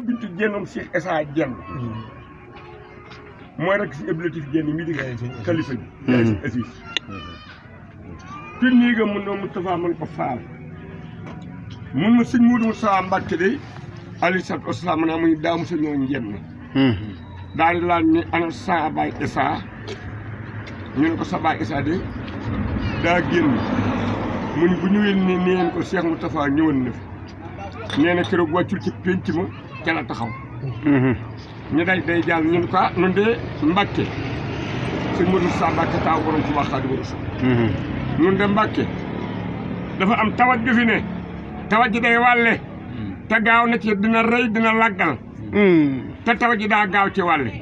bintu jennom Cheikh Issa Dieng mooy rek si éblatif jenn mi di xalifa bi yaay si Aziz pin nii ga mun noo Moustapha mën ko faal mun ma sëñ Modou Moussa Mbacke de alayhi salaatu wasalaam naa muy daamu sa ñoo njenn daal di laaj ni ana sa baay Issa ñu ne ko sa baay Issa de daa génn mu ni bu ñëwee ni neen ko Cheikh Moustapha ñëwoon na fi nee na keroog wàccul ci pénc ma ca la taxaw ñu day jàll ñu ne ko nun de Mbacke sëñ Modou Moussa Mbacke taaw borom ci wax Xaadimu Rasuul nun de Mbacke dafa am tawat ju fi ne tawat ji day wàlle te gaaw na ci dina rëy dina laggal te tawat ji daa gaaw ci wàlle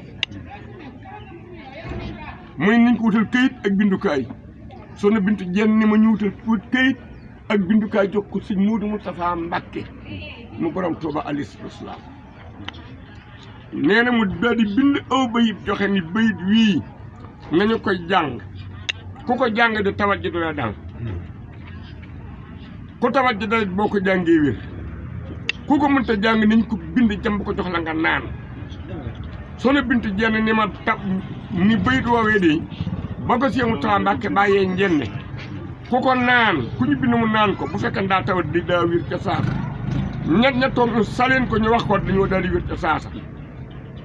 muy niñ ko wutal këyit ak bindukaay Soxna Bintu Jenn ni ma ñu wutal këyit ak bindukaay jox ko sëñ Modou Moustapha Mbacke mu borom Touba alayhi salaam nee na mu daal di bind aw bayit joxe ni bayit wii nañu koy jàng ku ko jàng di tawat ji du la dal ku tawat ji dal boo ko jàngee wér ku ko mënta jàng nañ ko bind jàmb ko jox la nga naan Soxna Bintu Jenn ni ma tab ni bayit woowee de ba ko Cheikh Moustapha Mbacke bàyyee njenne ku ko naan ku ñu bind mu naan ko bu fekkee daa tawat di daa wér ca saasa ña toog ñu saleen ko ñu wax ko dañoo daal di wér ca saasa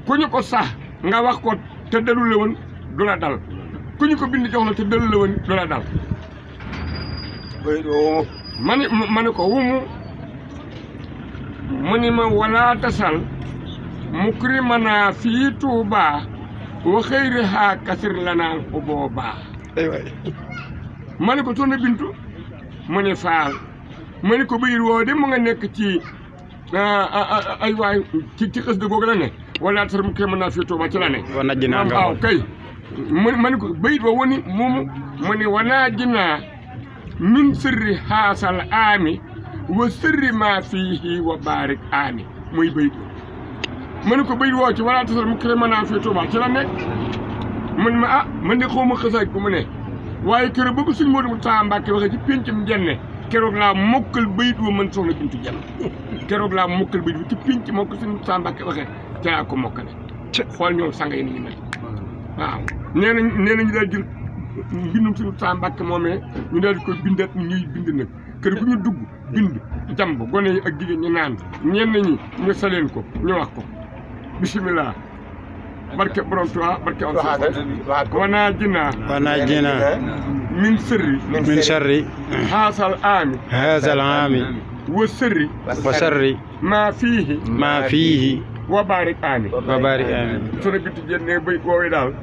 ku ñu ko sax nga wax ko te dalu la woon du la dal ku ñu ko bind jox la te dalu la woon du la dal ma ne ko wumu mu ni ma wala tasal mukrimana fii Tuuba wa xayriha kasir lana booba ma ne ko Soxna Bintu mu ne faal ma ne ko bayir woo de mu nga nekk ci ay waay ci xës de googu la ne wala tasal mukrimana fii Tuuba ci la ne waaw kay ma ne ko bayit woo woni moomu mu ne wanaa jinaa min sirri haasal aami wa sirri ma fiihi wa baarik aami muy bayit ma ne ko bayit woo ci wala tasal mukrimana fii Tuuba ci la nekk man ma ah man de xaw ma xësaaj bu mu ne waaye keroog ba ko sëñ Modou Moustapha Mbacke waxee ci péncam Njenne keroog laa mokkal bayit wa man Soxna Bintu Jenn keroog laa mokkal bayit wa ci pénc moo ko sëñ Moustapha Mbacke waxee ca laa ko mokkale xool ñoom sanga yi ni ñu mel waaw nee nañu daal jël mbindum sëñ Moustapha Mbacke moomee ñu daal di koy bindaat ñuy bind nag kër gu ñu dugg bind jàmb gone yi ak jigéen ñi naan ñenn ñi ñu saleen ko ñu wax ko bisimilah barke borom Tuubaa barke wana jina min sirri haasal aami wa sirri ma fiihi wa baarik aami Soxna Bintu Jenn bay woowee daal